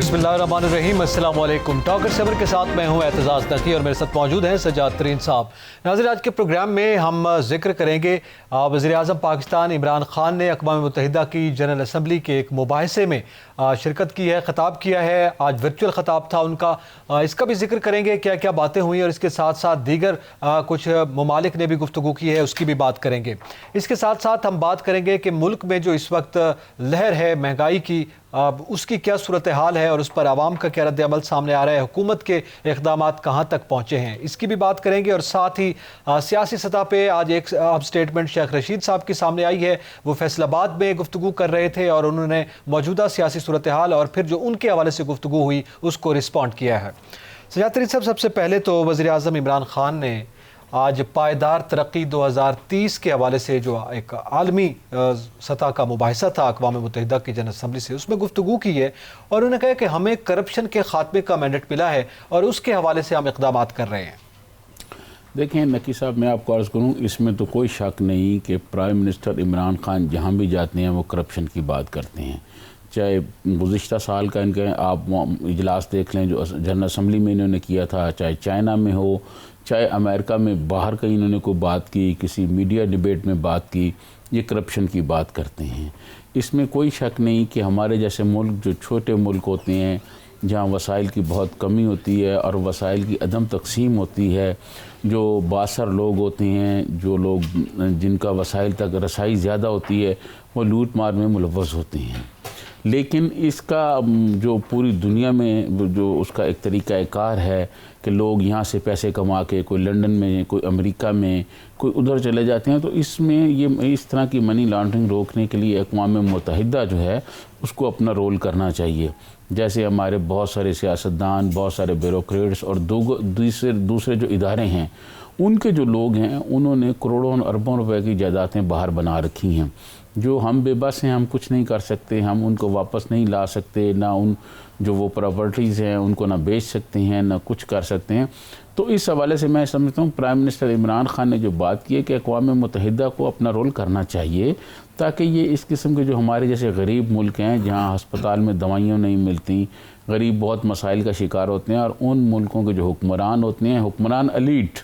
बिस्मिल्लाहिर्रहमानिर्रहीम, अस्सलाम वालेकुम। टॉकर 7 के साथ मैं हूं एतजाज़ नकी और मेरे साथ मौजूद हैं सज्जाद तरीन साहब। नाज़रीन, आज के प्रोग्राम में हम जिक्र करेंगे वज़ीर-ए-आज़म पाकिस्तान इमरान खान ने अक़वाम मुत्तहिदा की जनरल असम्बली के एक मुबाहिसे में शिरकत की है, ख़िताब किया है। आज वर्चुअल ख़िताब था उनका, इसका भी जिक्र करेंगे क्या क्या बातें हुई और इसके साथ साथ दीगर कुछ ममालिक ने भी गुफ्तगू की है, उसकी भी बात करेंगे। इसके साथ साथ हम बात करेंगे कि मुल्क में जो इस वक्त लहर है महंगाई की, उसकी क्या सूरत हाल है और उस पर आवाम का क्या रद्द-ए-अमल सामने आ रहा है, हुकूमत के इक़दामात कहाँ तक पहुँचे हैं, इसकी भी बात करेंगे। और साथ ही सियासी सतह पे आज एक अब स्टेटमेंट शेख रशीद साहब की सामने आई है। वो फैसलाबाद में गुफ्तगू कर रहे थे और उन्होंने मौजूदा सियासी सूरत हाल और फिर जो उनके हवाले से गुफ्तगू हुई उसको रिस्पॉन्ड किया है। सज्जाद तरीन साहब, सबसे पहले तो वज़ीर-ए-आज़म इमरान खान ने आज पायदार तरक्की 2030 के हवाले से जो एक आलमी सतह का मुबाहिसा था अक़वाम मुत्तहिदा की जनरल असम्बली से, उसमें गुफ्तगू की है और उन्होंने कहा कि हमें करप्शन के ख़ात्मे का मैंडेट मिला है और उसके हवाले से हम इक़दामात कर रहे हैं। देखें नकी साहब, मैं आपको अर्ज़ करूँ, इसमें तो कोई शक नहीं कि प्राइम मिनिस्टर इमरान खान जहाँ भी जाते हैं वो करप्शन की बात करते हैं। चाहे गुज़िश्ता साल का इनका आप इजलास देख लें जो जनरल असम्बली में इन्होंने किया था, चाहे चाइना में हो, चाहे अमेरिका में बाहर कहीं इन्होंने कोई बात की, किसी मीडिया डिबेट में बात की, ये करप्शन की बात करते हैं। इसमें कोई शक नहीं कि हमारे जैसे मुल्क जो छोटे मुल्क होते हैं, जहाँ वसाइल की बहुत कमी होती है और वसाइल की अदम तकसीम होती है, जो बासर लोग होते हैं, जो लोग जिनका वसाइल तक रसाई ज़्यादा होती है, वो लूट मार में मुलव्वस होते हैं। लेकिन इसका जो पूरी दुनिया में जो उसका एक तरीक़ाकार है कि लोग यहाँ से पैसे कमा के कोई लंदन में, कोई अमेरिका में, कोई उधर चले जाते हैं, तो इसमें ये इस तरह की मनी लॉन्ड्रिंग रोकने के लिए अक़वाम मुत्तहिदा जो है उसको अपना रोल करना चाहिए। जैसे हमारे बहुत सारे सियासतदान, बहुत सारे ब्यूरोक्रेट्स और दूसरे जो इदारे हैं, उनके जो लोग हैं उन्होंने करोड़ों और अरबों रुपए की जायदादें बाहर बना रखी हैं। जो हम बेबस हैं, हम कुछ नहीं कर सकते, हम उनको वापस नहीं ला सकते, ना उन जो वो प्रॉपर्टीज़ हैं उनको ना बेच सकते हैं, ना कुछ कर सकते हैं। तो इस हवाले से मैं समझता हूँ प्राइम मिनिस्टर इमरान खान ने जो बात की है कि अक़वाम मुत्तहिदा को अपना रोल करना चाहिए, ताकि ये इस किस्म के जो हमारे जैसे गरीब मुल्क हैं जहाँ अस्पताल में दवाइयाँ नहीं मिलती, गरीब बहुत मसाइल का शिकार होते हैं, और उन मुल्कों के जो हुक्मरान होते हैं, हुक्मरान एलीट,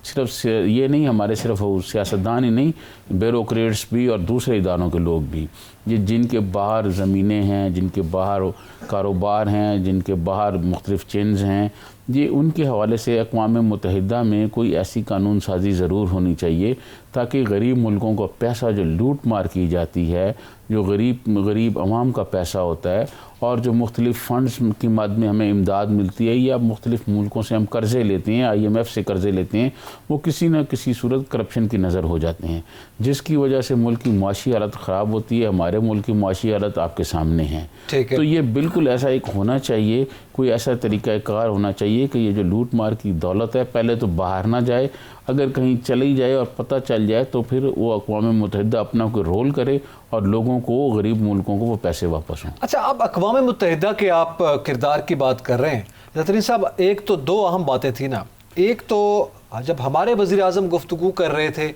सिर्फ ये नहीं, हमारे सिर्फ सियासतदान ही नहीं, ब्यूरोक्रेट्स भी और दूसरे इदारों के लोग भी, ये जिनके बाहर ज़मीनें हैं, जिनके बाहर कारोबार हैं, जिनके बाहर मुख्तलिफ़ चेन्स हैं, ये उनके हवाले से अक़वाम मुत्तहिदा में कोई ऐसी कानून साजी ज़रूर होनी चाहिए ताकि गरीब मुल्कों को पैसा जो लूट मार की जाती है, जो गरीब अवाम का पैसा होता है, और जो मुख्तलिफ़ फ़ंड्स की मद में हमें इमदाद मिलती है या मुख्तलिफ़ मुल्कों से हम कर्ज़े लेते हैं, IMF से कर्ज़े लेते हैं, वो किसी न किसी सूरत करप्शन की नज़र हो जाते हैं, जिसकी वजह से मुल्क की मुआशी हालत ख़राब होती है। हमारे मुल्क की मुआशी हालत आपके सामने है। तो ये बिल्कुल ऐसा एक होना चाहिए, कोई ऐसा तरीक़ाकार होना चाहिए कि ये जो लूट मार की दौलत है पहले तो बाहर ना जाए, अगर कहीं चली जाए और पता चल जाए तो फिर वो अक़वाम मुत्तहिदा अपना कोई रोल करे और लोगों को, गरीब मुल्कों को वो पैसे वापस हों। अच्छा, अब अक़वाम मुत्तहिदा के आप किरदार की बात कर रहे हैं ज़तरीन साहब, एक तो दो अहम बातें थी ना। एक तो जब हमारे वज़ीर-ए-आज़म गुफ्तगू कर रहे थे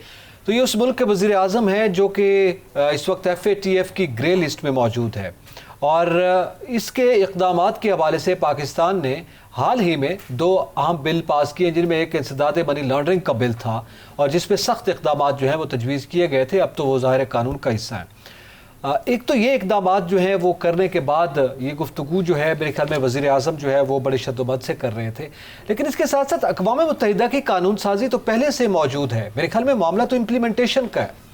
तो ये उस मुल्क के वज़ीर-ए-आज़म हैं जो कि इस वक्त FATF की ग्रे लिस्ट में मौजूद है, और इसके इक़दामात के हवाले से पाकिस्तान ने हाल ही में 2 अहम बिल पास किए, जिनमें एक इंसदाद मनी लॉन्ड्रिंग का बिल था और जिसमें सख्त इक़दामात जो हैं वो तजवीज़ किए गए थे। अब तो वो ज़ाहिर कानून का हिस्सा है। एक तो ये इक़दामात जो हैं वो करने के बाद ये गुफ्तगू जो है मेरे ख्याल में वज़ीर-ए-आज़म जो है वो बड़े शद्दोमत से कर रहे थे, लेकिन इसके साथ साथ अक़वाम मुत्तहिदा की कानून साजी तो पहले से मौजूद है। मेरे ख्याल में मामला तो इम्प्लीमेंटेशन का है।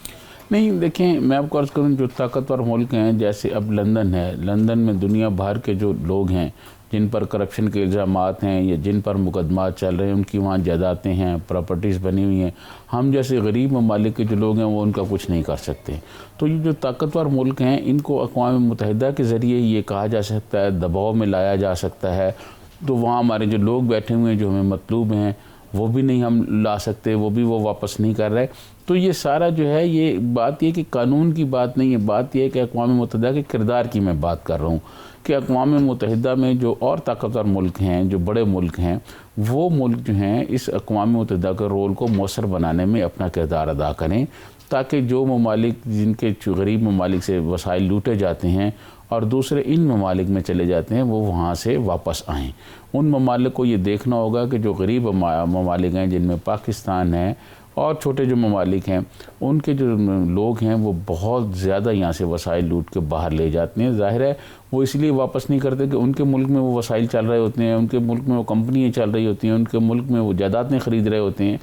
नहीं, देखें, मैं आपको अर्ज़ करूँ, जो ताकतवर मुल्क हैं जैसे अब लंदन है, लंदन में दुनिया भर के जो लोग हैं जिन पर करप्शन के इल्ज़ामात हैं या जिन पर मुकदमा चल रहे हैं, उनकी वहाँ जायदादें हैं, प्रॉपर्टीज़ बनी हुई हैं। हम जैसे गरीब ममालिक के जो लोग हैं वो उनका कुछ नहीं कर सकते। तो ये जो ताकतवर मुल्क हैं इनको अक़वाम मुत्तहिदा के ज़रिए ये कहा जा सकता है, दबाव में लाया जा सकता है, तो वहाँ हमारे जो लोग बैठे हुए हैं जो हमें मतलूब हैं वो भी नहीं हम ला सकते, वो भी वो वापस नहीं कर रहे। तो ये सारा जो है, ये बात ये कि कानून की बात नहीं है, बात यह है कि अक़वाम मुत्तहिदा के किरदार की मैं बात कर रहा हूँ कि अक़वाम मुत्तहिदा में जो और ताकतवर मुल्क हैं, जो बड़े मुल्क हैं, वो मुल्क जो हैं इस अक़वाम मुत्तहिदा के रोल को मौसर बनाने में अपना किरदार अदा करें, ताकि जो ममालिक जिनके गरीब ममालिक से वसाइल लूटे जाते हैं और दूसरे इन ममालिक में चले जाते हैं, वो वहाँ से वापस आएँ। उन ममालिक को ये देखना होगा कि जो गरीब ममालिक हैं, जिनमें पाकिस्तान है और छोटे जो ममालिक हैं, उनके जो लोग हैं वो बहुत ज़्यादा यहाँ से वसाइल लूट के बाहर ले जाते हैं। ज़ाहिर है वो इसलिए वापस नहीं करते कि उनके मुल्क में वो वसाइल चल रहे होते हैं, उनके मुल्क में वो कंपनियाँ चल रही होती हैं, उनके मुल्क में वो जायदादें ख़रीद रहे होते हैं,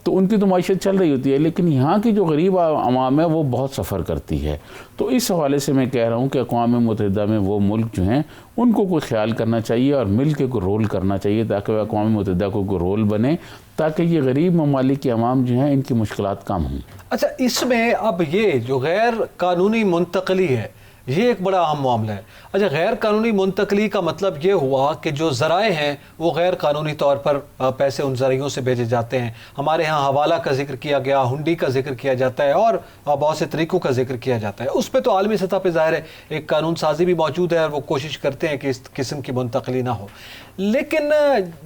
तो उनकी तो माइशत चल रही होती है। लेकिन यहाँ की जो गरीब आवाम है वो बहुत सफ़र करती है। तो इस हवाले से मैं कह रहा हूँ कि अक़वाम मुत्तहिदा में वो मुल्क जो हैं उनको कोई ख्याल करना चाहिए और मिल के कोई रोल करना चाहिए, ताकि वह अक़वाम मुत्तहिदा को कोई रोल बने, ताकि ये गरीब ममालिक के अवाम जो हैं इनकी मुश्किलात कम हों। अच्छा, इसमें अब ये जो गैर कानूनी मुंतकली है, ये एक बड़ा अहम मामला है। अच्छा, गैर कानूनी मुंतकली का मतलब ये हुआ कि जो ज़राए हैं वो गैर कानूनी तौर पर पैसे उन ज़राइयों से भेजे जाते हैं। हमारे यहाँ हवाला का जिक्र किया गया, हुंडी का जिक्र किया जाता है और बहुत से तरीक़ों का जिक्र किया जाता है। उस पर तो आलमी सतह पर ज़ाहिर है एक कानून साजी भी मौजूद है और वो कोशिश करते हैं कि इस किस्म की मुंतकली ना हो। लेकिन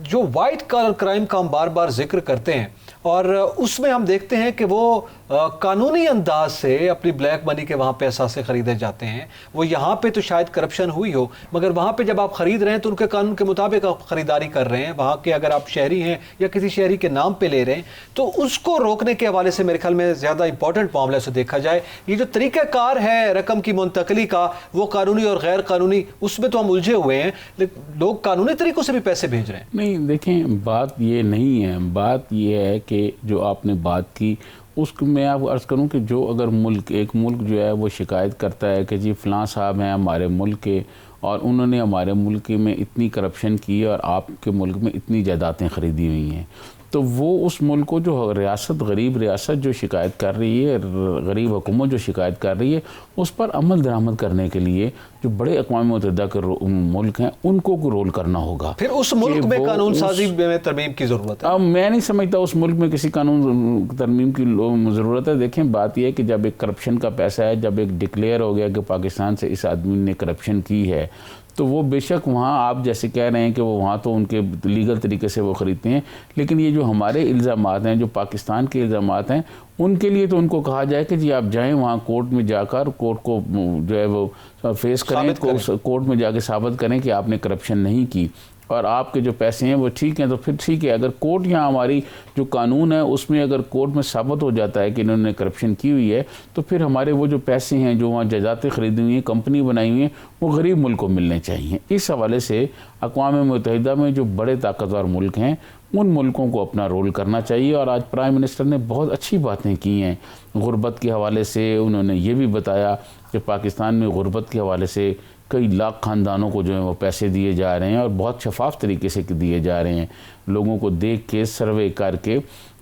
जो वाइट कॉलर क्राइम का हम बार बार जिक्र करते हैं और उसमें हम देखते हैं कि वो कानूनी अंदाज से अपनी ब्लैक मनी के वहाँ पे असासे ख़रीदे जाते हैं। वो यहाँ पे तो शायद करप्शन हुई हो, मगर वहाँ पे जब आप ख़रीद रहे हैं तो उनके कानून के मुताबिक आप ख़रीदारी कर रहे हैं। वहाँ के अगर आप शहरी हैं या किसी शहरी के नाम पे ले रहे हैं तो उसको रोकने के हवाले से मेरे ख्याल में ज़्यादा इंपॉर्टेंट मामला से देखा जाए। ये जो तरीक़ाकार है रकम की मुंतकली का, वो कानूनी और गैर कानूनी, उसमें तो हम उलझे हुए हैं। लेकिन लोग कानूनी तरीक़ों से भी पैसे भेज रहे हैं। नहीं, देखें, बात ये नहीं है। बात ये है कि जो आपने बात की उसको मैं आपको अर्ज़ करूं कि जो अगर एक मुल्क जो है वो शिकायत करता है कि जी फ़लाँ साहब हैं हमारे मुल्क के और उन्होंने हमारे मुल्क में इतनी करप्शन की और आपके मुल्क में इतनी जायदादें ख़रीदी हुई हैं, तो वो उस मुल्क को जो रियासत, गरीब रियासत जो शिकायत कर रही है, गरीब हुकूमत जो शिकायत कर रही है, उस पर अमल दरामद करने के लिए जो बड़े अक़वाम मुत्तहिदा के मुल्क हैं उनको को रोल करना होगा। फिर उस मुल्क में कानून साजी में तरमीम की ज़रूरत है। अब मैं नहीं समझता उस मुल्क में किसी कानून तरमीम की ज़रूरत है। देखें, बात यह है कि जब एक करप्शन का पैसा है, जब एक डिक्लेयर हो गया कि पाकिस्तान से इस आदमी ने करप्शन की है, तो वो बेशक वहाँ आप जैसे कह रहे हैं कि वो वहाँ तो उनके लीगल तरीके से वो ख़रीदते हैं, लेकिन ये जो हमारे इल्ज़ामात हैं, जो पाकिस्तान के इल्ज़ामात हैं, उनके लिए तो उनको कहा जाए कि जी आप जाएं वहाँ कोर्ट में जाकर कोर्ट को जो है वो फेस करें, कोर्ट में जाके साबित करें कि आपने करप्शन नहीं की और आपके जो पैसे हैं वो ठीक हैं, तो फिर ठीक है। अगर कोर्ट यहाँ हमारी जो कानून है उसमें अगर कोर्ट में साबित हो जाता है कि इन्होंने करप्शन की हुई है, तो फिर हमारे वो जो पैसे हैं जो वहाँ जायदादें ख़रीदी हुई हैं, कंपनी बनाई हुई हैं, वो गरीब मुल्क को मिलने चाहिए। इस हवाले से अक़वाम मुत्तहिदा में जो बड़े ताकतवर मुल्क हैं उन मुल्कों को अपना रोल करना चाहिए। और आज प्राइम मिनिस्टर ने बहुत अच्छी बातें की हैं गुरबत के हवाले से। उन्होंने ये भी बताया कि पाकिस्तान में गुरबत के हवाले से कई लाख ख़ानदानों को जो है वो पैसे दिए जा रहे हैं और बहुत शफाफ तरीके से दिए जा रहे हैं, लोगों को देख के सर्वे करके।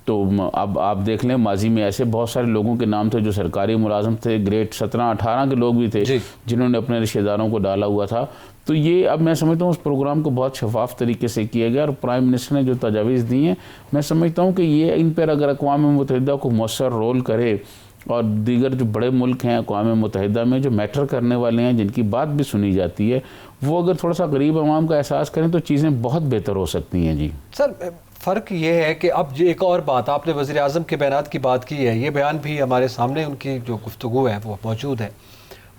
तो अब आप देख लें, माजी में ऐसे बहुत सारे लोगों के नाम थे जो सरकारी मुलाजम थे, ग्रेड 17-18 के लोग भी थे जिन्होंने अपने रिश्तेदारों को डाला हुआ था। तो ये अब मैं समझता हूँ उस प्रोग्राम को बहुत शफाफ तरीके से किया गया और प्राइम मिनिस्टर ने जो तजावीज़ दी हैं, मैं समझता हूँ कि ये इन पर अगर अक़वाम मुत्तहिदा को मौसर रोल करे और दीगर जो बड़े मुल्क हैं अक़वाम मुत्तहिदा में जो मैटर करने वाले हैं, जिनकी बात भी सुनी जाती है, वो अगर थोड़ा सा गरीब अवाम का एहसास करें तो चीज़ें बहुत बेहतर हो सकती हैं। जी सर, फ़र्क ये है कि अब एक और बात, आपने वज़ीर आज़म के बयान की बात की है, ये बयान भी हमारे सामने उनकी जो गुफ्तगू है वो मौजूद है।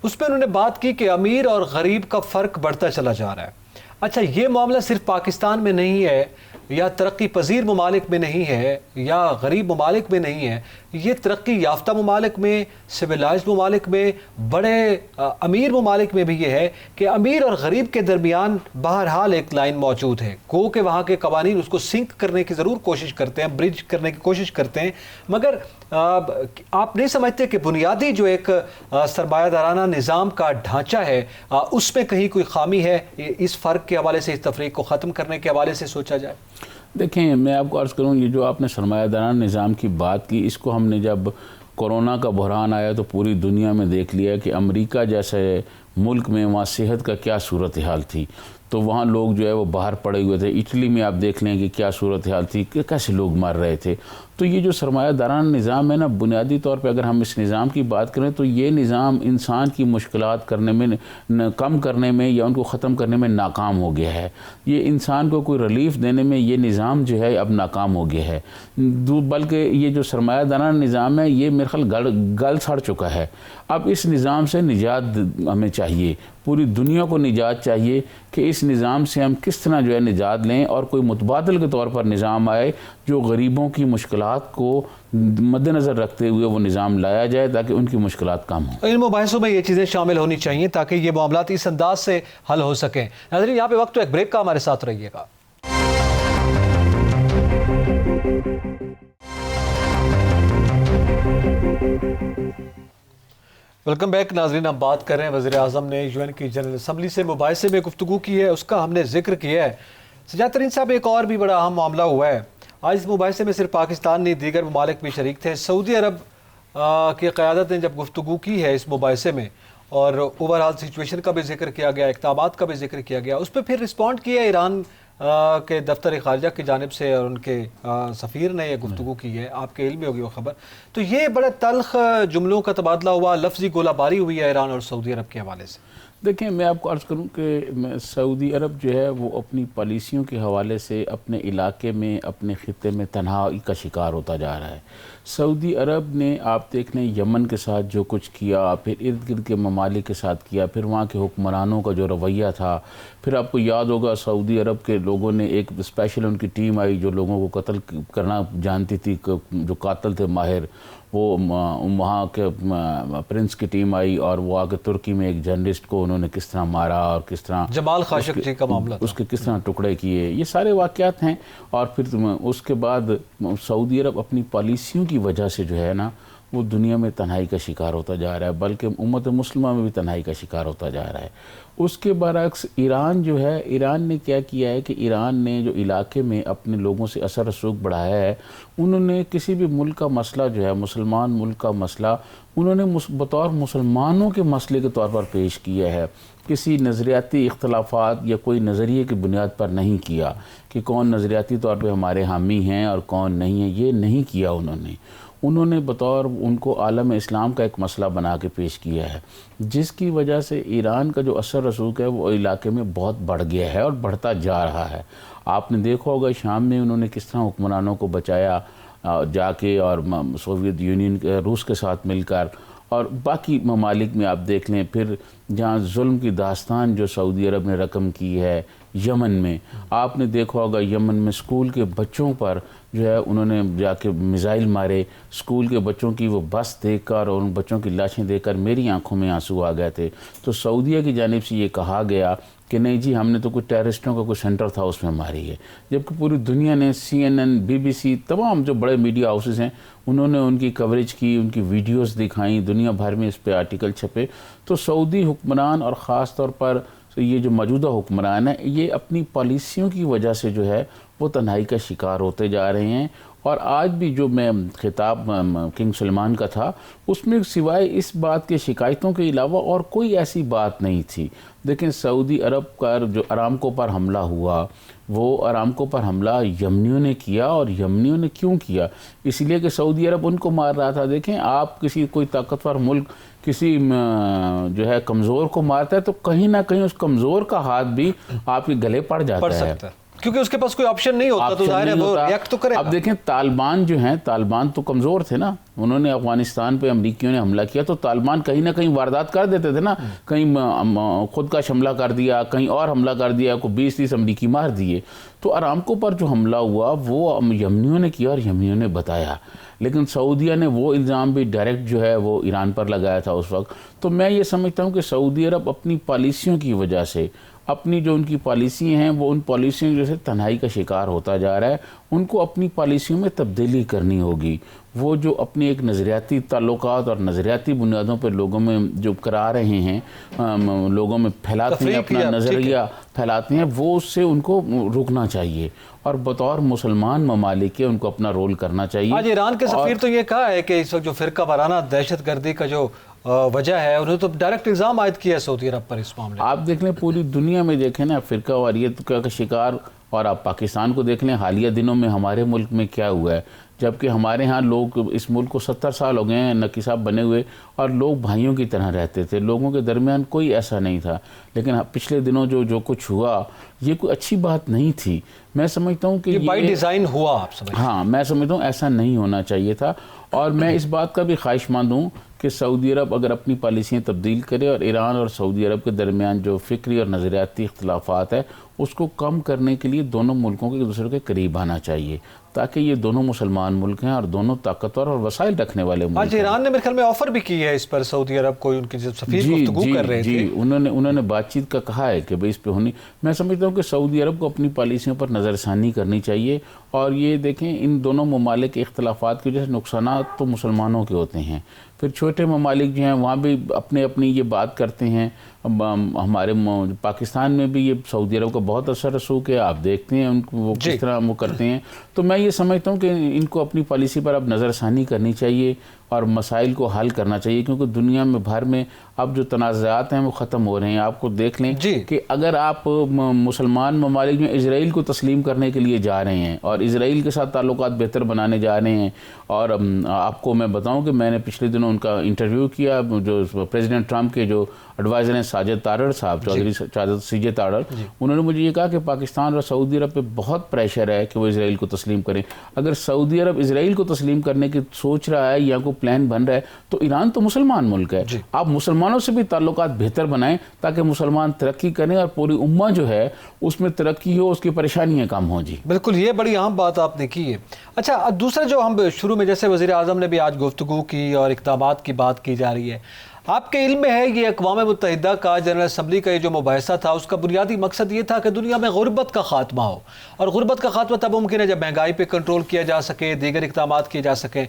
उसमें उन्होंने बात की कि अमीर और गरीब का फ़र्क बढ़ता चला जा रहा है। अच्छा, ये मामला सिर्फ पाकिस्तान में नहीं है या तरक्की पजीर ममालिक में नहीं है या गरीब ममालिक में नहीं है, ये तरक्की याफ्ता ममालिक में, सिविलाइज्ड ममालिक में, बड़े अमीर ममालिक में भी ये है कि अमीर और गरीब के दरमियान बहरहाल एक लाइन मौजूद है। गो के वहाँ के कवानीन उसको सिंक करने की ज़रूर कोशिश करते हैं, ब्रिज करने की कोशिश करते हैं, मगर आप नहीं समझते कि बुनियादी जो एक सरमायादाराना निज़ाम का ढांचा है उसमें कहीं कोई खामी है? इस फ़र्क के हवाले से, इस तफरीक को ख़त्म करने के हवाले से सोचा जाए। देखें, मैं आपको अर्ज़ करूँ, ये जो आपने सरमायादाराना निज़ाम की बात की, इसको हमने जब कोरोना का बहरान आया तो पूरी दुनिया में देख लिया कि अमेरिका जैसे मुल्क में वहाँ सेहत का क्या सूरत हाल थी, तो वहाँ लोग जो है वो बाहर पड़े हुए थे। इटली में आप देख लें कि क्या सूरत हाल थी, कि कैसे लोग मर रहे थे। तो ये जो सरमायादाराना निज़ाम है ना, बुनियादी तौर पे अगर हम इस निज़ाम की बात करें तो ये निज़ाम इंसान की मुश्किलात करने में, कम करने में या उनको ख़त्म करने में नाकाम हो गया है। ये इंसान को कोई रिलीफ देने में ये निज़ाम जो है अब नाकाम हो गया है। बल्कि ये जो सरमायादाराना निज़ाम है ये मेरे ख्याल गल सड़ चुका है। अब इस निज़ाम से निजात हमें चाहिए। चाहिए, पूरी दुनिया को निजात चाहिए कि इस निज़ाम से हम किस तरह जो है निजात लें और कोई मुतबादल के तौर पर निज़ाम आए जो गरीबों की मुश्किलात को मद्देनज़र रखते हुए वो निज़ाम लाया जाए ताकि उनकी मुश्किलात कम हों। इन मुबाहिसों में ये चीज़ें शामिल होनी चाहिए ताकि ये मामलात इस अंदाज से हल हो सकें। नाज़रीन, यहाँ पे वक्त तो एक ब्रेक का, हमारे साथ रहिएगा। वेलकम बैक नाज़रीन, हम बात कर रहे हैं वज़ीर आज़म ने UN की जनरल असम्बली से मुबाहिसे में गुफ्तगू की है, उसका हमने जिक्र किया है। सजाद तरीन साहब, एक और भी बड़ा अहम मामला हुआ है आज इस मुबाहिसे में। सिर्फ पाकिस्तान नहीं, दीगर ममालिक भी शरीक थे। सऊदी अरब की क़यादत ने जब गुफ्तगू की है इस मुबाहिसे में और ओवरऑल सिचुएशन का भी जिक्र किया गया, इक़दामात का भी जिक्र किया गया, उस पर फिर रिस्पॉन्ड किया ईरान के दफ्तर ख़ारिजा की जानिब से और उनके सफ़ीर ने यह गुफ्तगू की है। आपके इल्म में होगी वो ख़बर। तो ये बड़े तल्ख जुमलों का तबादला हुआ, लफ्ज़ी गोलाबारी हुई है ईरान और सऊदी अरब के हवाले से। देखिए, मैं आपको अर्ज़ करूं कि सऊदी अरब जो है वो अपनी पॉलिसियों के हवाले से अपने इलाके में, अपने ख़ित्ते में तन्हाई का शिकार होता जा रहा है। सऊदी अरब ने, आप देख लें, यमन के साथ जो कुछ किया, फिर इर्द गिर्द के ममालिक के साथ किया, फिर वहाँ के हुक्मरानों का जो रवैया था, फिर आपको याद होगा सऊदी अरब के लोगों ने एक स्पेशल उनकी टीम आई जो लोगों को कत्ल करना जानती थी, जो कातिल थे माहिर, वो वहाँ के प्रिंस की टीम आई और वो आके तुर्की में एक जर्नलिस्ट को उन्होंने किस तरह मारा और किस तरह जमाल खाशोगी का मामला, उसके किस तरह टुकड़े किए, ये सारे वाक़यात हैं। और फिर उसके बाद सऊदी अरब अपनी पॉलिसियों की वजह से जो है ना वो दुनिया में तन्हाई का शिकार होता जा रहा है, बल्कि उम्मत मुस्लिमा में भी तन्हाई का शिकार होता जा रहा है। उसके बरअक्स ईरान जो है, ईरान ने क्या किया है कि ईरान ने जो इलाके में अपने लोगों से असर रसूख बढ़ाया है, उन्होंने किसी भी मुल्क का मसला जो है, मुसलमान मुल्क का मसला, उन्होंने बतौर मुसलमानों के मसले के तौर पर पेश किया है। किसी नज़रियाती इख्तलाफात या कोई नज़रिए की बुनियाद पर नहीं किया कि कौन नज़रियाती तौर पर हमारे हामी हैं और कौन नहीं है, ये नहीं किया उन्होंने बतौर उनको आलम इस्लाम का एक मसला बना के पेश किया है, जिसकी वजह से ईरान का जो असर रसूख है वो इलाके में बहुत बढ़ गया है और बढ़ता जा रहा है। आपने देखा होगा शाम में उन्होंने किस तरह हुक्मरानों को बचाया जाके, और सोवियत यूनियन रूस के साथ मिलकर, और बाकी ममालिक में आप देख लें। फिर जहाँ जुल्म की दास्तान जो सऊदी अरब ने रकम की है यमन में, आपने देखा होगा यमन में स्कूल के बच्चों पर जो है उन्होंने जाके मिसाइल मारे। स्कूल के बच्चों की वो बस देखकर और उन बच्चों की लाशें देखकर मेरी आंखों में आंसू आ गए थे। तो सऊदीया की जानिब से ये कहा गया कि नहीं जी, हमने तो कुछ टेररिस्टों का कोई सेंटर था उसमें मारी है, जबकि पूरी दुनिया ने CNN, BBC, तमाम जो बड़े मीडिया हाउसेस हैं उन्होंने उनकी कवरेज की, उनकी वीडियोस दिखाई, दुनिया भर में इस पे आर्टिकल छपे। तो सऊदी हुक्मरान और ख़ास तौर पर ये जो मौजूदा हुक्मरान है, ये अपनी पॉलिसियों की वजह से जो है वो तन्हाई का शिकार होते जा रहे हैं। और आज भी जो मैं खिताब किंग सलमान का था, उसमें सिवाय इस बात के शिकायतों के अलावा और कोई ऐसी बात नहीं थी। लेकिन सऊदी अरब का जो अरामको पर हमला हुआ, वो अरामको पर हमला यमनियों ने किया। और यमनियों ने क्यों किया? इसलिए कि सऊदी अरब उनको मार रहा था। देखें, आप किसी कोई ताकतवर मुल्क किसी जो है कमज़ोर को मारता है तो कहीं ना कहीं उस कमज़ोर का हाथ भी आपके गले पड़ जाता है, क्योंकि उसके पास कोई ऑप्शन नहीं होता, तो जाहिर है वो रिएक्ट तो करेगा। अब देखें, तालिबान जो हैं, तालिबान तो कमज़ोर थे ना, उन्होंने अफगानिस्तान पे अमरीकियों ने हमला किया तो तालिबान कहीं ना कहीं वारदात कर देते थे ना, कहीं खुद का हमला कर दिया, कहीं और हमला कर दिया, को 20-30 अमरीकी मार दिए। तो अरामको पर जो हमला हुआ वो यमनियों ने किया और यमनियों ने बताया, लेकिन सऊदीया ने वो इल्ज़ाम भी डायरेक्ट जो है वो ईरान पर लगाया था उस वक्त। तो मैं ये समझता हूँ कि सऊदी अरब अपनी पॉलिसियों की वजह से, अपनी जो उनकी पॉलिसी हैं वो उन पॉलिसियों की वजह से तन्हाई का शिकार होता जा रहा है। उनको अपनी पॉलिसियों में तब्दीली करनी होगी। वो जो अपनी एक नज़रियाती ताल्लुकात और नज़रियाती बुनियादों पर लोगों में जो करा रहे हैं, लोगों में फैलाते हैं, अपना नज़रिया फैलाते हैं, वो उससे उनको रुकना चाहिए और बतौर मुसलमान ममालिक के उनको अपना रोल करना चाहिए। आज ईरान के सफ़ीर तो ये कहा है कि इस वक्त जो फ़िरका वाराना दहशत गर्दी का जो वजह है, उन्होंने तो डायरेक्ट इल्ज़ाम आयद किया सऊदी अरब पर इस मामले। आप देख लें, पूरी दुनिया में देखें ना, फ़िरका वारियत का शिकार, और आप पाकिस्तान को देख लें, हालिया दिनों में हमारे मुल्क में क्या हुआ है। जबकि हमारे यहाँ लोग, इस मुल्क को 70 साल हो गए हैं नकी साहब बने हुए, और लोग भाइयों की तरह रहते थे, लोगों के दरमियान कोई ऐसा नहीं था। लेकिन पिछले दिनों जो कुछ हुआ, ये कोई अच्छी बात नहीं थी। मैं समझता हूँ कि ये बाय डिज़ाइन हुआ, आप समझ। हाँ, मैं समझता हूँ ऐसा नहीं होना चाहिए था। और मैं इस बात का भी ख्वाहिशमंद हूँ कि सऊदी अरब अगर अपनी पॉलिसियाँ तब्दील करे और ईरान और सऊदी अरब के दरमियान जो फ़िक्री और नज़रियाती इख्तलाफात है उसको कम करने के लिए दोनों मुल्कों को एक दूसरे के करीब आना चाहिए, ताकि ये दोनों मुसलमान मुल्क हैं और दोनों ताकतवर और वसाइल रखने वाले मुल्क आज हैं। ईरान ने मेरे ख्याल में ऑफर भी की है इस पर, सऊदी अरब को उनके जो सफीर गुफ्तगू कर रहे थे उन्होंने बातचीत का कहा है कि भाई इस पे होनी। मैं समझता हूँ कि सऊदी अरब को अपनी पॉलिसियों पर नज़रसानी करनी चाहिए। और ये देखें, इन दोनों ममालिक के इख्तलाफात की वजह से नुकसान तो मुसलमानों के होते हैं, फिर छोटे ममालिक जो हैं वहाँ भी अपने अपनी ये बात करते हैं। हमारे पाकिस्तान में भी ये सऊदी अरब का बहुत असर रसूख है, आप देखते हैं उनको वो किस तरह वो करते हैं। तो मैं ये समझता हूँ कि इनको अपनी पॉलिसी पर अब नज़रसानी करनी चाहिए और मसाइल को हल करना चाहिए, क्योंकि दुनिया में भर में अब जो तनाज़ात हैं वो ख़त्म हो रहे हैं। आपको देख लें कि अगर आप मुसलमान ममालिक में इजराइल को तस्लीम करने के लिए जा रहे हैं और इजराइल के साथ ताल्लुकात बेहतर बनाने जा रहे हैं, और आपको मैं बताऊं कि मैंने पिछले दिनों उनका इंटरव्यू किया, जो प्रेसिडेंट ट्रंप के जो एडवाइज़र हैं साजिद तारड़ साहब, चौधरी सीजे तारड़, उन्होंने मुझे ये कहा कि पाकिस्तान और सऊदी अरब पे बहुत प्रेशर है कि वो इजराइल को तस्लीम करें। अगर सऊदी अरब इजराइल को तस्लीम करने की सोच रहा है या कोई प्लान बन रहा है, तो ईरान तो मुसलमान मुल्क है, आप मुसलमानों से भी ताल्लुकात बेहतर बनाएं ताकि मुसलमान तरक्की करें और पूरी उम्मा जो है उसमें तरक्की हो, उसकी परेशानियाँ कम हों। जी बिल्कुल, ये बड़ी अहम बात आपने की है। अच्छा, अब दूसरा जो हम शुरू में जैसे वज़ीर आज़म ने भी आज गुफ्तगू की और इक़दामात की बात की जा रही है, आपके इल्म में है कि अक़वाम मुत्तहिदा का जनरल असम्बली का ये जो मुबाहिसा था उसका बुनियादी मकसद ये था कि दुनिया में गुर्बत का ख़ात्मा हो, और गुर्बत का ख़ात्मा तब मुमकिन है जब महंगाई पे कंट्रोल किया जा सके, दीगर इक़दामात किए जा सकें।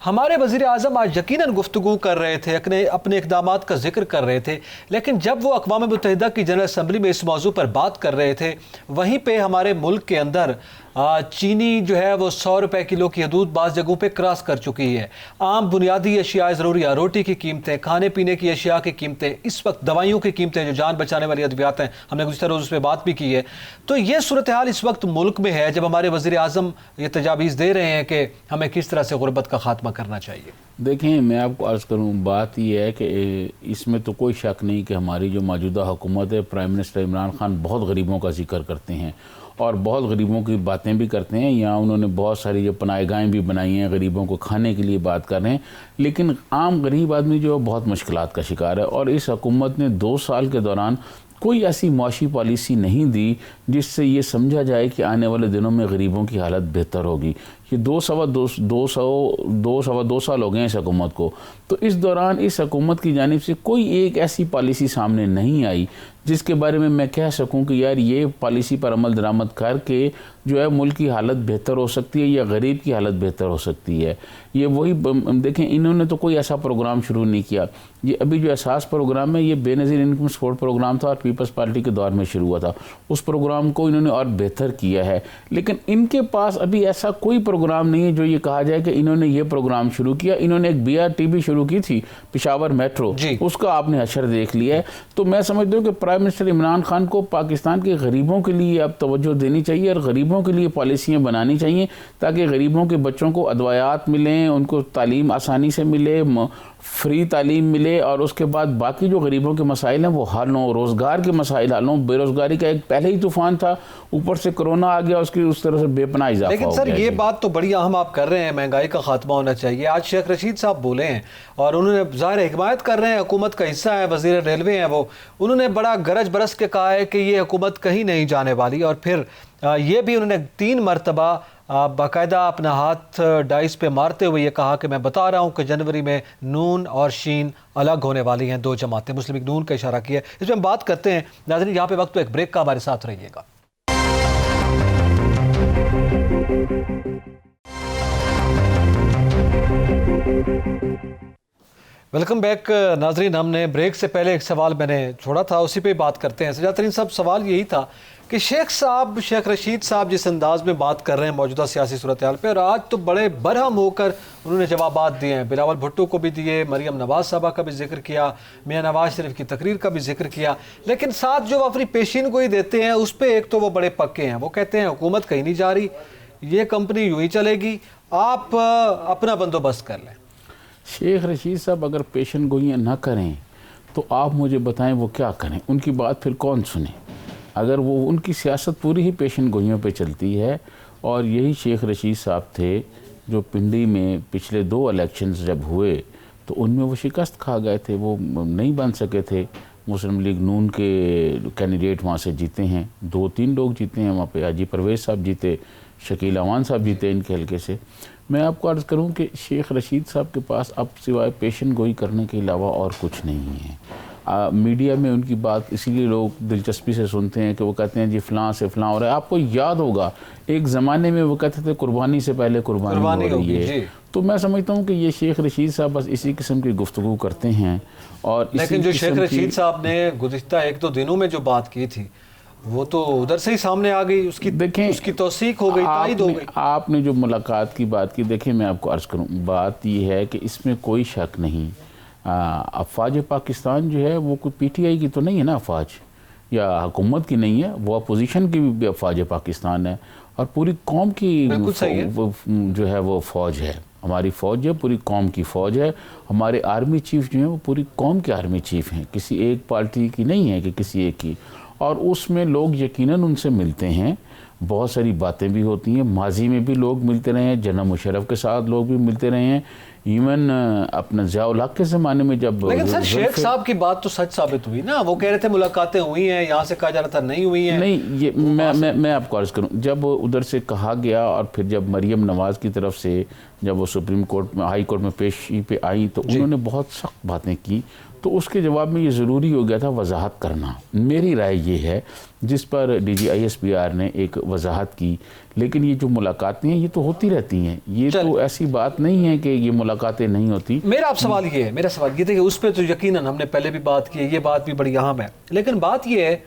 हमारे वज़ीर आज़म आज यकीनन गुफ्तगू कर रहे थे, अपने इक़दामात का जिक्र कर रहे थे, लेकिन जब वो अक़वाम मुत्तहिदा की जनरल असम्बली में इस मौजू पर बात कर रहे थे, वहीं पर हमारे मुल्क के अंदर चीनी जो है वो 100 रुपए किलो की हदूद बाज़ जगहों पे क्रॉस कर चुकी है। आम बुनियादी अशिया ज़रूरी, रोटी की कीमतें, खाने पीने की अशिया की कीमतें, इस वक्त दवाइयों की कीमतें, जो जान बचाने वाली अद्वियात हैं, हमने गुज़िश्ता रोज़ उस पर बात भी की है। तो ये सूरत हाल इस वक्त मुल्क में है जब हमारे वज़ीर आज़म ये तजावीज़ दे रहे हैं कि हमें किस तरह से गुर्बत का ख़ात्मा करना चाहिए। देखें, मैं आपको अर्ज़ करूँ, बात यह है कि इसमें तो कोई शक नहीं कि हमारी जो मौजूदा हुकूमत है, प्राइम मिनिस्टर इमरान खान बहुत गरीबों का जिक्र करते हैं और बहुत गरीबों की बातें भी करते हैं। यहाँ उन्होंने बहुत सारी जो पनाहगाहें भी बनाई हैं, गरीबों को खाने के लिए बात कर रहे हैं, लेकिन आम गरीब आदमी जो है बहुत मुश्किलात का शिकार है। और इस हुकूमत ने 2 साल के दौरान कोई ऐसी मुआशी पॉलिसी नहीं दी जिससे ये समझा जाए कि आने वाले दिनों में गरीबों की हालत बेहतर होगी। ये 2 सवा 2 साल हो गए हैं इस हुकूमत को, तो इस दौरान इस हुकूमत की जानिब से कोई एक ऐसी पॉलिसी सामने नहीं आई जिसके बारे में मैं कह सकूं कि यार ये पॉलिसी पर अमल दरामद करके जो है मुल्क की हालत बेहतर हो सकती है या गरीब की हालत बेहतर हो सकती है। ये वही देखें, इन्होंने तो कोई ऐसा प्रोग्राम शुरू नहीं किया। ये अभी जो एहसास प्रोग्राम है, ये बेनज़ीर इनकम सपोर्ट प्रोग्राम था और पीपल्स पार्टी के दौर में शुरू हुआ था। उस प्रोग्राम को इन्होंने और बेहतर किया है, लेकिन इनके पास अभी ऐसा कोई प्रोग्राम नहीं है जो ये कहा जाए कि इन्होंने ये प्रोग्राम शुरू किया। इन्होंने एक BRT भी शुरू की थी, पेशावर मेट्रो, उसका आपने असर देख लिया है। तो मैं समझता हूँ कि प्राइम मिनिस्टर इमरान खान को पाकिस्तान के गरीबों के लिए अब तवज्जो देनी चाहिए और गरीबों के लिए पॉलिसियाँ बनानी चाहिए ताकि गरीबों के बच्चों को अदवायात मिलें, उनको तालीम आसानी से मिले, फ्री तालीम मिले, और उसके बाद बाकी जो गरीबों के मसाइल हैं वो हल हों, रोज़गार के मसाइल हल हों। बेरोज़गारी का एक पहले ही तूफ़ान था, ऊपर से कोरोना आ गया, उसकी उस तरह से बेपनाह इजाफा हो गया। लेकिन सर, ये बात तो बड़ी अहम आप कर रहे हैं, महंगाई का खात्मा होना चाहिए। आज शेख रशीद साहब बोले हैं और उन्होंने ज़ाहिर हिमायत कर रहे हैं, हुकूमत का हिस्सा है, वज़ीर रेलवे हैं वो, उन्होंने बड़ा गरज बरस के कहा है कि ये हुकूमत कहीं नहीं जाने वाली। और फिर ये भी उन्होंने 3 मरतबा बाकायदा अपना हाथ डाइस पे मारते हुए ये कहा कि मैं बता रहा हूँ कि जनवरी में नून और शीन अलग होने वाली हैं, 2 जमातें। मुस्लिम लीग नून का इशारा किया। इस पर हम बात करते हैं। नाज़रीन, यहाँ पे वक्त तो एक ब्रेक का, हमारे साथ रहिएगा। वेलकम बैक नाजरीन। हमने ब्रेक से पहले एक सवाल मैंने छोड़ा था, उसी पे बात करते हैं। सजाद तरीन साहब, सवाल यही था कि शेख रशीद साहब जिस अंदाज में बात कर रहे हैं मौजूदा सियासी सूरत हाल पे, और आज तो बड़े बरहम होकर उन्होंने जवाबात दिए हैं, बिलावल भुट्टो को भी दिए, मरियम नवाज साहबा का भी जिक्र किया, मियां नवाज शरीफ की तकरीर का भी जिक्र किया, लेकिन साथ जो अपनी पेशीन गोई देते हैं उस पर एक तो वो बड़े पक्के हैं। वो कहते हैं हुकूमत कहीं नहीं जा रही, ये कंपनी यूँ ही चलेगी, आप अपना बंदोबस्त कर लें। शेख रशीद साहब अगर पेशन गोइयाँ ना करें तो आप मुझे बताएं वो क्या करें, उनकी बात फिर कौन सुने? अगर वो उनकी सियासत पूरी ही पेशन गोइयों पे चलती है, और यही शेख रशीद साहब थे जो पिंडी में पिछले 2 इलेक्शंस जब हुए तो उनमें वो शिकस्त खा गए थे, वो नहीं बन सके थे। मुस्लिम लीग नून के कैंडिडेट वहाँ से जीते हैं, 2-3 लोग जीते हैं वहाँ पे। हाजी परवेज़ साहब जीते, शकील अवान साहब जीते इनके हल्के से। मैं आपको अर्ज़ करूं कि शेख रशीद साहब के पास अब सिवाय पेशन गोई करने के अलावा और कुछ नहीं है। मीडिया में उनकी बात इसीलिए लोग दिलचस्पी से सुनते हैं कि वो कहते हैं जी फ़लाँ से फ़लाँ हो रहा है। आपको याद होगा एक ज़माने में वो कहते थे कुर्बानी से पहले कुर्बानी हो रही है। तो मैं समझता हूँ कि ये शेख रशीद साहब बस इसी किस्म की गुफ्तगू करते हैं। और लेकिन जो शेख रशीद साहब ने गुज़िश्ता 1-2 दिनों में जो बात की थी वो तो उधर से ही सामने आ गई, उसकी देखें उसकी तौसीक हो गई, तायद हो गई। आपने जो मुलाकात की बात की, देखिए मैं आपको अर्ज़ करूँ, बात ये है कि इसमें कोई शक नहीं, अफवाज पाकिस्तान जो है वो कोई पीटीआई की तो नहीं है ना अफवाज, या हुकूमत की नहीं है, वो अपोजिशन की भी अफवाज पाकिस्तान है और पूरी कौम की जो है वो फ़ौज है। हमारी फ़ौज है, पूरी कौम की फ़ौज है। हमारे आर्मी चीफ जो हैं वो पूरी कौम के आर्मी चीफ हैं, किसी एक पार्टी की नहीं है कि किसी एक की। और उसमें लोग यकीनन उनसे मिलते हैं, बहुत सारी बातें भी होती हैं। माजी में भी लोग मिलते रहे हैं, जनरल मुशर्रफ के साथ लोग भी मिलते रहे हैं, इवन अपना ज़िया-उल हक के ज़माने में जब। लेकिन सर शेख साहब की बात तो सच साबित हुई ना, वो कह रहे थे मुलाकातें हुई हैं, यहाँ से कहा जा रहा था नहीं हुई हैं। नहीं, ये मैं आपको अर्ज़ करूँ, जब उधर से कहा गया और फिर जब मरियम नवाज़ की तरफ से जब वो सुप्रीम कोर्ट में, हाई कोर्ट में पेशी पे आई तो उन्होंने बहुत सख्त बातें की, तो उसके जवाब में ये ज़रूरी हो गया था वजाहत करना। मेरी राय ये है, जिस पर DGISPR ने एक वजाहत की। लेकिन ये जो मुलाकातें हैं ये तो होती रहती हैं, ये तो ऐसी बात नहीं है कि ये मुलाकातें नहीं होती। मेरा सवाल ये देखिए, उस पर तो यकीनन हमने पहले भी बात की है, ये बात भी बड़ी अहम है। लेकिन बात ये है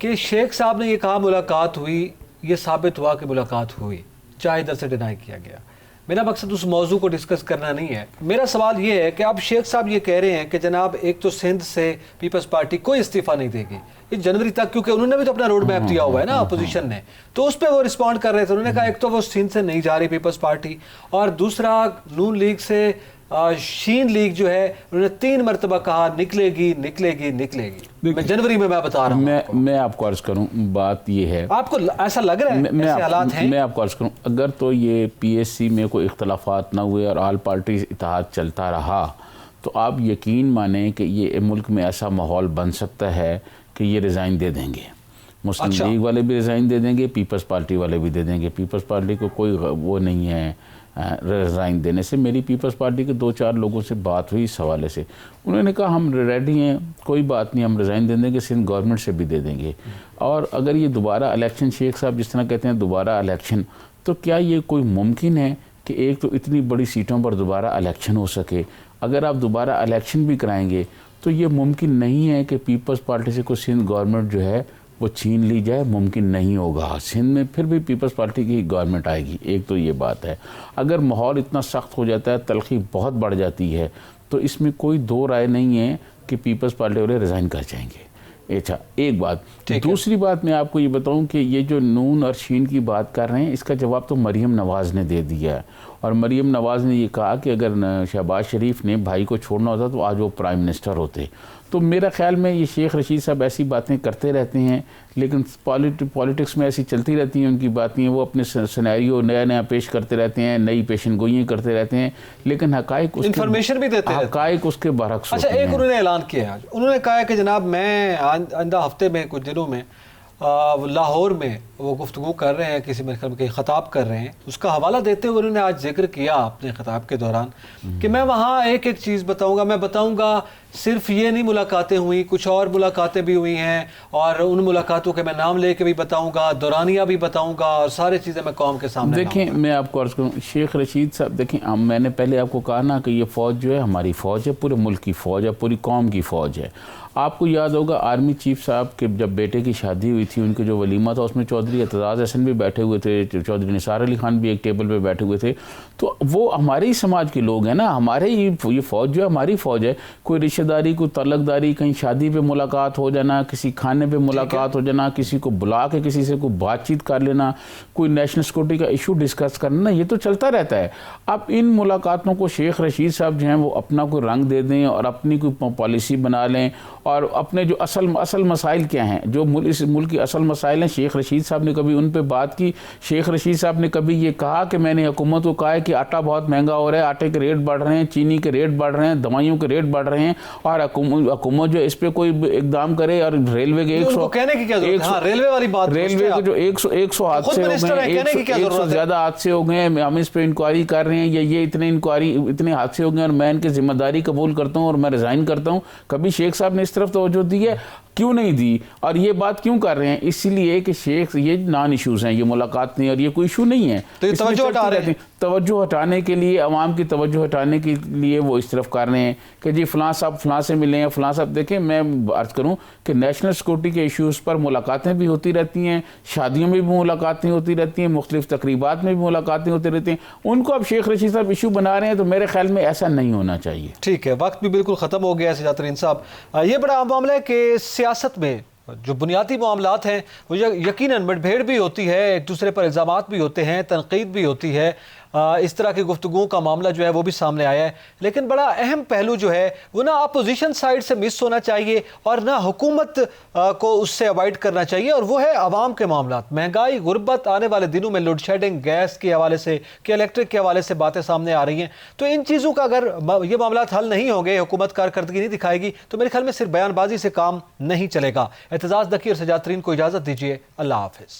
कि शेख साहब ने ये कहा मुलाकात हुई, ये साबित हुआ कि मुलाकात हुई, चाहे इधर से डिनाई किया गया। मेरा मकसद उस मौजू को डिस्कस करना नहीं है। मेरा सवाल ये है कि अब शेख साहब ये कह रहे हैं कि जनाब एक तो सिंध से पीपल्स पार्टी कोई इस्तीफ़ा नहीं देगी इस जनवरी तक, क्योंकि उन्होंने भी तो अपना रोड मैप दिया हुआ है ना अपोजिशन ने, तो उस पर वो रिस्पॉन्ड कर रहे थे। उन्होंने कहा एक तो वो सिंध से नहीं जा रही पीपल्स पार्टी, और दूसरा नून लीग से शीन लीग जो है उन्होंने 3 मरतबा कहा निकलेगी निकलेगी निकलेगी। मैं जनवरी में मैं बता रहा हूँ। मैं आपको अर्ज करूँ, बात ये है, आपको ऐसा लग रहा है ऐसे हालात हैं? मैं आपको अर्ज करूँ, अगर तो ये PSC में कोई इख्तलाफात ना हुए और ऑल पार्टी इत्तेहाद चलता रहा तो आप यकीन माने कि ये मुल्क में ऐसा माहौल बन सकता है कि ये रिज़ाइन दे देंगे। मुस्लिम लीग वाले भी रिज़ाइन दे देंगे, पीपल्स पार्टी वाले भी दे देंगे। पीपल्स पार्टी को कोई वो नहीं है रिज़ाइन देने से। मेरी पीपल्स पार्टी के 2-4 लोगों से बात हुई इस हवाले से, उन्होंने कहा हम रेडी हैं, कोई बात नहीं, हम रिज़ाइन दे देंगे, सिंध गवर्नमेंट से भी दे देंगे। और अगर ये दोबारा इलेक्शन, शेख साहब जिस तरह कहते हैं दोबारा इलेक्शन, तो क्या ये कोई मुमकिन है कि एक तो इतनी बड़ी सीटों पर दोबारा इलेक्शन हो सके? अगर आप दोबारा इलेक्शन भी कराएंगे तो ये मुमकिन नहीं है कि पीपल्स पार्टी से कोई सिंध गवर्नमेंट जो है वो छीन ली जाए, मुमकिन नहीं होगा। सिंध में फिर भी पीपल्स पार्टी की गवर्नमेंट आएगी, एक तो ये बात है। अगर माहौल इतना सख्त हो जाता है, तलखी बहुत बढ़ जाती है, तो इसमें कोई दो राय नहीं है कि पीपल्स पार्टी वाले रिज़ाइन कर जाएंगे। अच्छा, एक बात। दूसरी बात मैं आपको ये बताऊं कि ये जो नून और शीन की बात कर रहे हैं, इसका जवाब तो मरियम नवाज़ ने दे दिया है। और मरियम नवाज़ ने ये कहा कि अगर शहबाज शरीफ ने भाई को छोड़ना होता तो आज वो प्राइम मिनिस्टर होते। तो मेरा ख्याल में ये शेख रशीद साहब ऐसी बातें करते रहते हैं, लेकिन पॉलिटिक्स में ऐसी चलती रहती हैं उनकी बातें। वो अपने सिनेरियो नया नया पेश करते रहते हैं, नई पेशन गोइयाँ करते रहते हैं, लेकिन हकाइक इन्फॉर्मेशन भी देते हैं, हकाइक उसके बरक्स। अच्छा, एक उन्होंने ऐलान किया आज, उन्होंने कहा कि जनाब मैं आइंदा हफ्ते में कुछ दिनों में लाहौर में वो गुफ्तगू कर रहे हैं, किसी महफिल में ख़िताब कर रहे हैं। उसका हवाला देते हुए उन्होंने आज जिक्र किया अपने ख़िताब के दौरान कि मैं वहाँ एक एक चीज़ बताऊँगा। मैं बताऊँगा सिर्फ ये नहीं मुलाकातें हुई, कुछ और मुलाकातें भी हुई हैं, और उन मुलाकातों के मैं नाम लेके भी बताऊँगा, दौरानिया भी बताऊँगा, और सारी चीज़ें मैं कौम के सामने। देखें, मैं आपको अर्ज़ करूँ, शेख रशीद साहब देखें, मैंने पहले आपको कहा ना कि ये फ़ौज जो है हमारी फ़ौज है, पूरे मुल्क की फ़ौज है, पूरी कौम की फ़ौज है। आपको याद होगा आर्मी चीफ साहब के जब बेटे की शादी हुई थी, उनके जो वलीमा था उसमें चौधरी एतजाज़ हसन भी बैठे हुए थे, चौधरी निसार अली खान भी एक टेबल पे बैठे हुए थे। तो वो हमारे ही समाज के लोग हैं ना, हमारे ही, ये फ़ौज जो है हमारी फ़ौज है। कोई रिश्तेदारी, कोई तलकदारी, कहीं शादी पे मुलाकात हो जाना, किसी खाने पे मुलाकात हो जाना, किसी को बुला के किसी से कोई बातचीत कर लेना, कोई नेशनल सिक्योरिटी का इशू डिस्कस करना, ये तो चलता रहता है। अब इन मुलाकातों को शेख रशीद साहब जो हैं वो अपना कोई रंग दे दें और अपनी कोई पॉलिसी बना लें, और अपने जो असल मसाइल क्या हैं, जो इस मुल्क की असल मसाइल हैं। शेख रशीद साहब ने कभी उन पे बात की? शेख रशीद साहब ने कभी ये कहा कि मैंने हुकूमत को कहा है कि आटा बहुत महंगा हो रहा है, आटे के रेट बढ़ रहे हैं, चीनी के रेट बढ़ रहे हैं, दवाइयों के रेट बढ़ रहे हैं, और हुकूमत जो इस पे कोई इकदाम करे? और रेलवे के 100 कहने की क्या जरूरत है? हाँ, रेलवे वाली बात, रेलवे के जो 100 हादसे हो गए, 100 ज्यादा हादसे हो गए हैं, हम इस पे इंक्वायरी कर रहे हैं, ये इतने हादसे हो गए और मैं इनकी जिम्मेदारी कबूल करता हूँ और मैं रिजाइन करता हूँ। कभी शेख साहब ने इस तरफ तवज्जो दी है? क्यों नहीं दी? और ये बात क्यों कर रहे हैं? इसलिए कि शेख, ये नॉन इश्यूज हैं, ये मुलाकात नहीं, और ये कोई इशू नहीं है, तो ये तवज्जो हटा रहे हैं। तवज्जो हटाने के लिए, अवाम की तवज्जो हटाने के लिए वो इस तरफ कर रहे हैं कि जी फलां साहब फलां से मिले हैं, फलां साहब। देखें, मैं अर्ज करूं कि नेशनल सिक्योरिटी के इश्यूज़ पर मुलाकातें भी होती रहती हैं, शादियों में भी मुलाकातें होती रहती हैं, मुख्तलिफ तकरीबात में भी मुलाकातें होती रहती हैं। उनको अब शेख रशीद साहब इशू बना रहे हैं, तो मेरे ख्याल में ऐसा नहीं होना चाहिए। ठीक है, वक्त भी बिल्कुल ख़त्म हो गया सजाद तरीन साहब। ये बड़ा मामला है कि सियासत में जो बुनियादी मामलात हैं वो यकीनन मुठभेड़ भी होती है, एक दूसरे पर इल्ज़ामात भी होते हैं, तनकीद भी होती है, इस तरह की गुफ्तगू का मामला जो है वो भी सामने आया है। लेकिन बड़ा अहम पहलू जो है वो ना अपोजिशन साइड से मिस होना चाहिए और ना हुकूमत को उससे अवॉइड करना चाहिए, और वो है आवाम के मामलात। महंगाई, गुर्बत, आने वाले दिनों में लोड शेडिंग, गैस के हवाले से कि इलेक्ट्रिक के हवाले से बातें सामने आ रही हैं। तो इन चीज़ों का अगर ये मामलात हल नहीं होंगे, हुकूमत कारकर्दगी नहीं दिखाएगी, तो मेरे ख्याल में सिर्फ बयानबाजी से काम नहीं चलेगा। एतजाज़ दकी और सजाद तरीन को इजाज़त दीजिए। अल्लाह हाफिज़।